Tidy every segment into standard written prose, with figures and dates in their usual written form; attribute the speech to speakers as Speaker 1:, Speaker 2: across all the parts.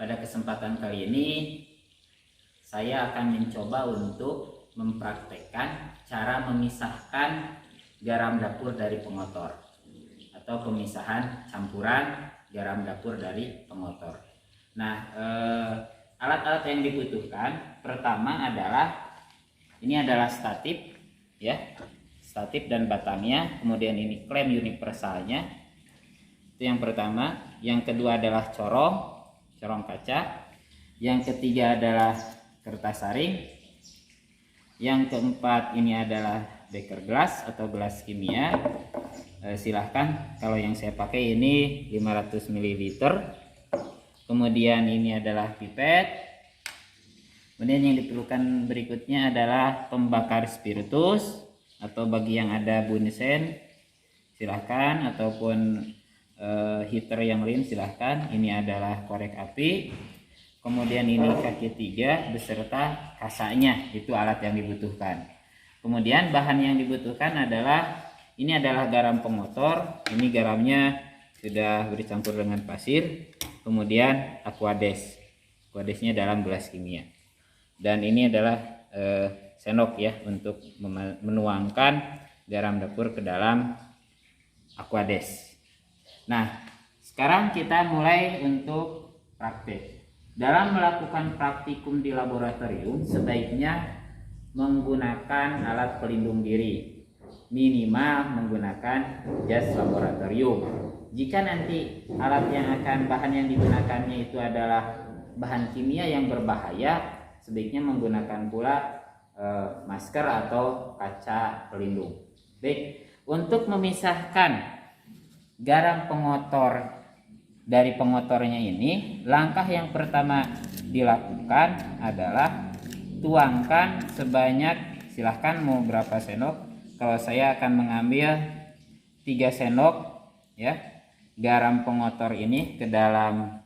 Speaker 1: Pada kesempatan kali ini saya akan mencoba untuk mempraktekkan cara memisahkan garam dapur dari pengotor atau pemisahan campuran garam dapur dari pengotor. Nah, alat-alat yang dibutuhkan pertama adalah ini adalah statif ya, statif dan batangnya, kemudian ini klem universalnya, itu yang pertama. Yang kedua adalah corong kaca, yang ketiga adalah kertas saring, yang keempat ini adalah beker gelas atau gelas kimia. Silahkan, kalau yang saya pakai ini 500 ml. Kemudian ini adalah pipet. Kemudian yang diperlukan berikutnya adalah pembakar spiritus, atau bagi yang ada bunsen silahkan, ataupun heater yang lain silahkan. Ini adalah korek api. Kemudian ini kaki 3 beserta kasanya, itu alat yang dibutuhkan. Kemudian bahan yang dibutuhkan adalah ini adalah garam pengotor. Ini garamnya sudah bercampur dengan pasir. Kemudian aquades, aquadesnya dalam gelas kimia. Dan ini adalah sendok ya, untuk menuangkan garam dapur ke dalam aquades. Nah, sekarang kita mulai untuk praktik. Dalam melakukan praktikum di laboratorium sebaiknya menggunakan alat pelindung diri, minimal menggunakan jas laboratorium. Jika nanti bahan yang digunakannya itu adalah bahan kimia yang berbahaya, sebaiknya menggunakan pula masker atau kaca pelindung. Baik, untuk memisahkan garam pengotor dari pengotornya ini, langkah yang pertama dilakukan adalah tuangkan sebanyak, silahkan mau berapa sendok. Kalau saya akan mengambil 3 sendok ya, garam pengotor ini ke dalam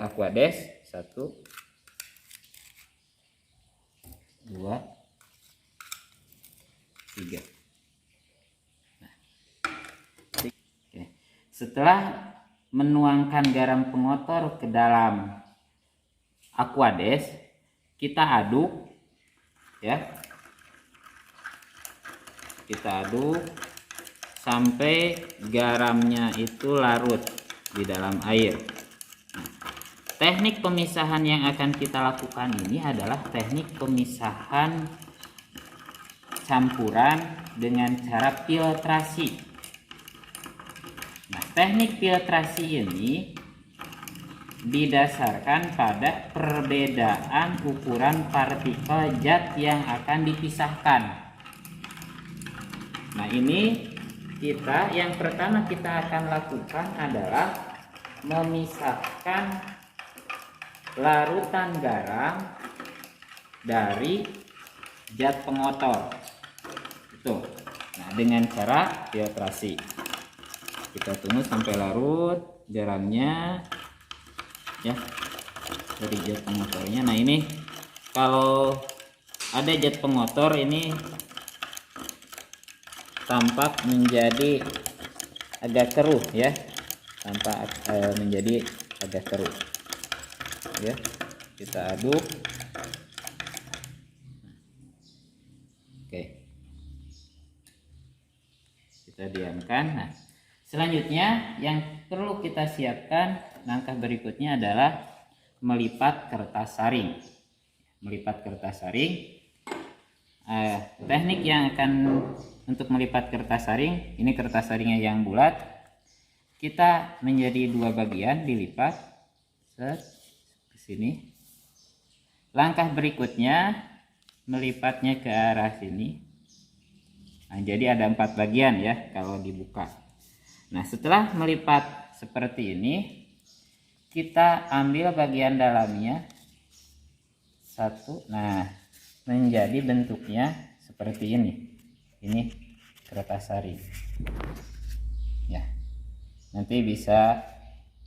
Speaker 1: aquades. 1, 2, 3. Setelah menuangkan garam pengotor ke dalam aquades, kita aduk ya. Kita aduk sampai garamnya itu larut di dalam air. Nah, teknik pemisahan yang akan kita lakukan ini adalah teknik pemisahan campuran dengan cara filtrasi. Nah, teknik filtrasi ini didasarkan pada perbedaan ukuran partikel zat yang akan dipisahkan. Nah, ini yang pertama kita akan lakukan adalah memisahkan larutan garam dari zat pengotor. Itu. Nah, dengan cara filtrasi. Kita tunggu sampai larut garamnya ya dari zat pengotornya. Nah, ini kalau ada zat pengotor ini tampak menjadi agak keruh ya, tampak menjadi agak keruh ya. Kita aduk. Oke, kita diamkan. Nah, selanjutnya yang perlu kita siapkan, langkah berikutnya adalah melipat kertas saring. Melipat kertas saring. Teknik yang akan untuk melipat kertas saring, ini kertas saringnya yang bulat, kita menjadi 2 bagian, dilipat ke sini. Langkah berikutnya melipatnya ke arah sini. Nah, jadi ada 4 bagian ya kalau dibuka. Nah, setelah melipat seperti ini, kita ambil bagian dalamnya 1. Nah, menjadi bentuknya seperti ini. Ini kertas saring. Ya. Nanti bisa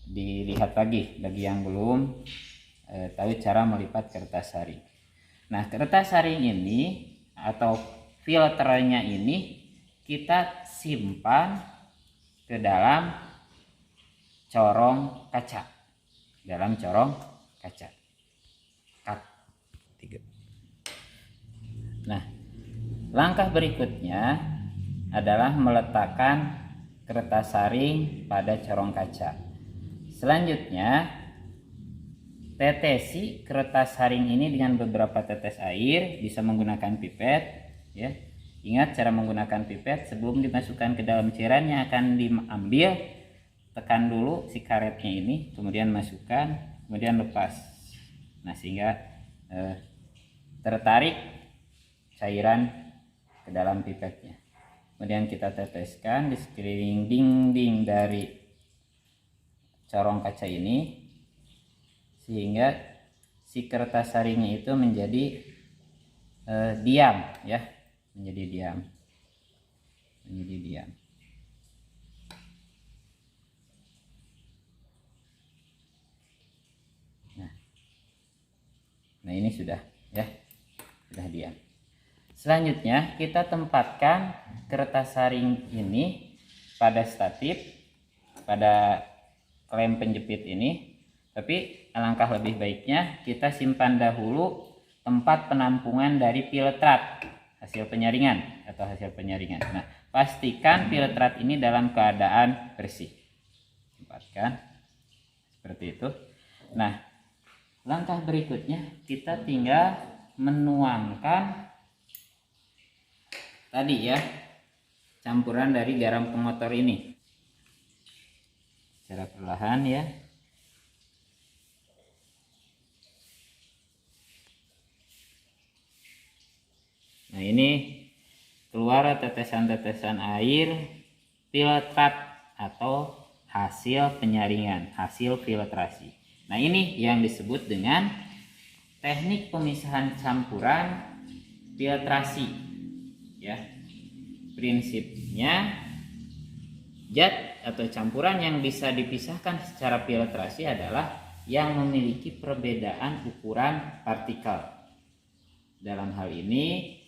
Speaker 1: dilihat lagi bagi yang belum tahu cara melipat kertas saring. Nah, kertas saring ini atau filternya ini kita simpan ke dalam corong kaca. dalam corong kaca. Cut. 3. Nah, langkah berikutnya adalah meletakkan kertas saring pada corong kaca. Selanjutnya, tetesi kertas saring ini dengan beberapa tetes air, bisa menggunakan pipet ya. Ingat cara menggunakan pipet, sebelum dimasukkan ke dalam cairan yang akan diambil, tekan dulu si karetnya ini, kemudian masukkan, kemudian lepas. Nah, sehingga tertarik cairan ke dalam pipetnya. Kemudian kita teteskan di sekeliling dinding dari corong kaca ini, sehingga si kertas saringnya itu menjadi diam ya, menjadi diam. Nah, ini sudah ya, sudah diam. Selanjutnya kita tempatkan kertas saring ini pada statif, pada klem penjepit ini. Tapi alangkah lebih baiknya kita simpan dahulu tempat penampungan dari filtrat hasil penyaringan atau hasil penyaringan. Nah, pastikan filtrat ini dalam keadaan bersih. Tempatkan seperti itu. Nah, langkah berikutnya kita tinggal menuangkan tadi ya, campuran dari garam pengotor ini secara perlahan ya. Nah, ini keluar tetesan-tetesan air filtrat atau hasil penyaringan, hasil filtrasi. Nah, ini yang disebut dengan teknik pemisahan campuran filtrasi ya. Prinsipnya, zat atau campuran yang bisa dipisahkan secara filtrasi adalah yang memiliki perbedaan ukuran partikel. Dalam hal ini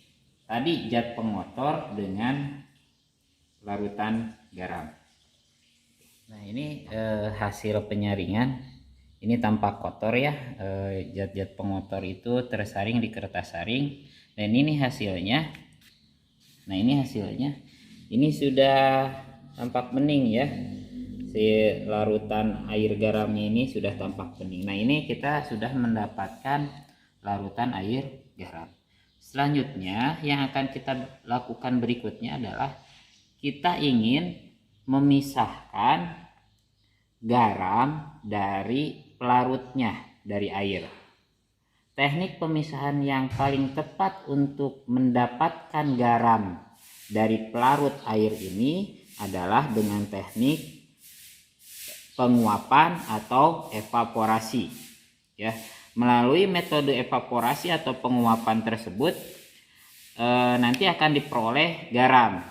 Speaker 1: tadi zat pengotor dengan larutan garam. Nah, ini hasil penyaringan. Ini tampak kotor ya, zat-zat pengotor itu tersaring di kertas saring. Dan ini hasilnya. Nah, ini hasilnya. Ini sudah tampak bening ya. Si larutan air garamnya ini sudah tampak bening. Nah, ini kita sudah mendapatkan larutan air garam. Selanjutnya yang akan kita lakukan berikutnya adalah kita ingin memisahkan garam dari pelarutnya, dari air. Teknik pemisahan yang paling tepat untuk mendapatkan garam dari pelarut air ini adalah dengan teknik penguapan atau evaporasi ya. Melalui metode evaporasi atau penguapan tersebut nanti akan diperoleh garam,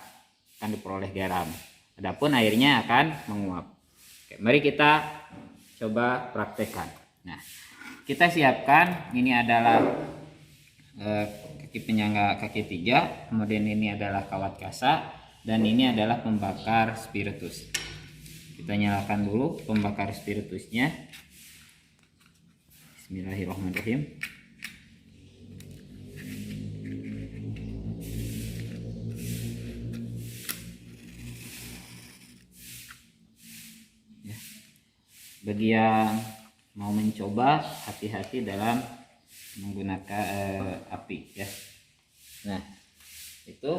Speaker 1: adapun airnya akan menguap. Oke, mari kita coba praktekkan. Nah, kita siapkan, ini adalah kaki penyangga kaki 3, kemudian ini adalah kawat kasa, dan ini adalah pembakar spiritus. Kita nyalakan dulu pembakar spiritusnya. Bismillahirrahmanirrahim. Ya. Bagi yang mau mencoba, hati-hati dalam menggunakan api ya. Nah, itu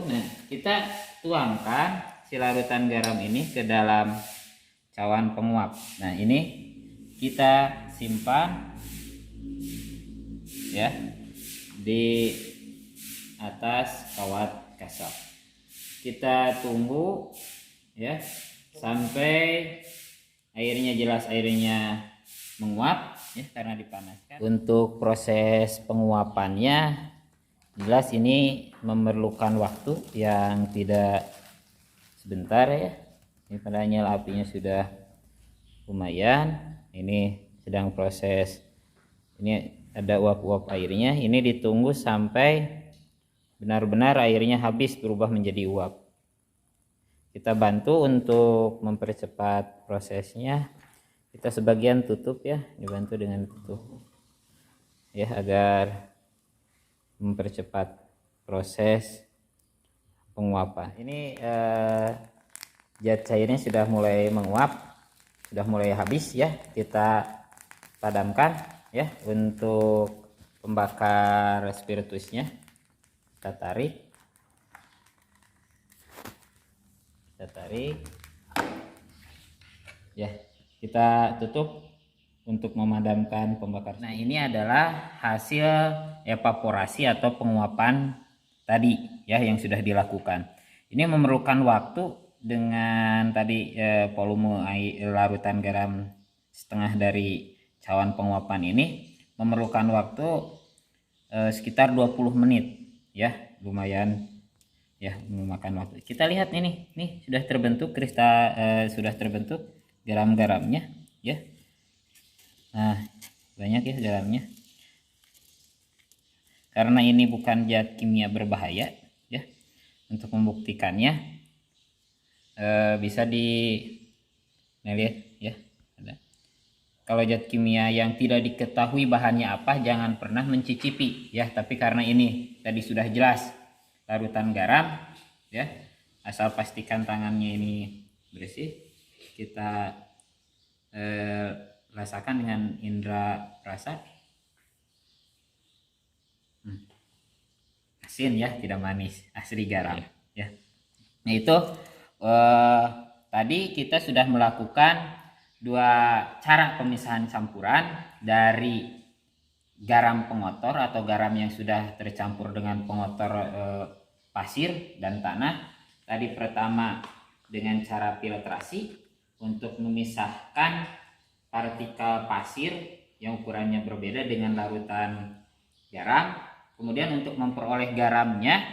Speaker 1: kita tuangkan si larutan garam ini ke dalam cawan penguap. Nah, ini kita simpan ya di atas kawat kasa. Kita tunggu ya sampai airnya jelas, airnya menguap ya karena dipanaskan. Untuk proses penguapannya jelas ini memerlukan waktu yang tidak sebentar ya. Ini padahal apinya sudah lumayan. Ini sedang proses, ini ada uap-uap airnya. Ini ditunggu sampai benar-benar airnya habis berubah menjadi uap. Kita bantu untuk mempercepat prosesnya. Kita sebagian tutup ya, dibantu dengan tutup ya, agar mempercepat proses penguapan. Ini zat cairnya sudah mulai menguap, sudah mulai habis ya. Kita padamkan ya untuk pembakar spiritusnya. Kita tarik, ya, kita tutup untuk memadamkan pembakar. Nah, ini adalah hasil evaporasi atau penguapan tadi ya yang sudah dilakukan. Ini memerlukan waktu dengan tadi volume air larutan garam setengah dari cawan penguapan ini memerlukan waktu sekitar 20 menit ya, lumayan ya memakan waktu. Kita lihat ini nih sudah terbentuk kristal, sudah terbentuk garam-garamnya ya. Nah, banyak ya garamnya. Karena ini bukan zat kimia berbahaya ya. Untuk membuktikannya bisa nah, lihat ya, ada. Kalau zat kimia yang tidak diketahui bahannya apa, jangan pernah mencicipi ya. Tapi karena ini tadi sudah jelas larutan garam ya, asal pastikan tangannya ini bersih. Kita rasakan dengan indera rasa. Asin ya, tidak manis, asli garam ya. Nah, itu tadi kita sudah melakukan dua cara pemisahan campuran dari garam pengotor atau garam yang sudah tercampur dengan pengotor pasir dan tanah. Tadi pertama dengan cara filtrasi untuk memisahkan partikel pasir yang ukurannya berbeda dengan larutan garam. Kemudian untuk memperoleh garamnya,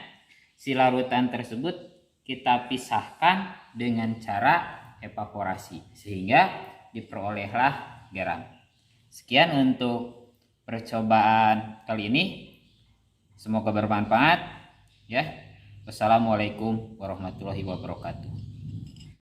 Speaker 1: si larutan tersebut kita pisahkan dengan cara evaporasi sehingga diperolehlah garam. Sekian untuk percobaan kali ini. Semoga bermanfaat ya. Wassalamualaikum warahmatullahi wabarakatuh.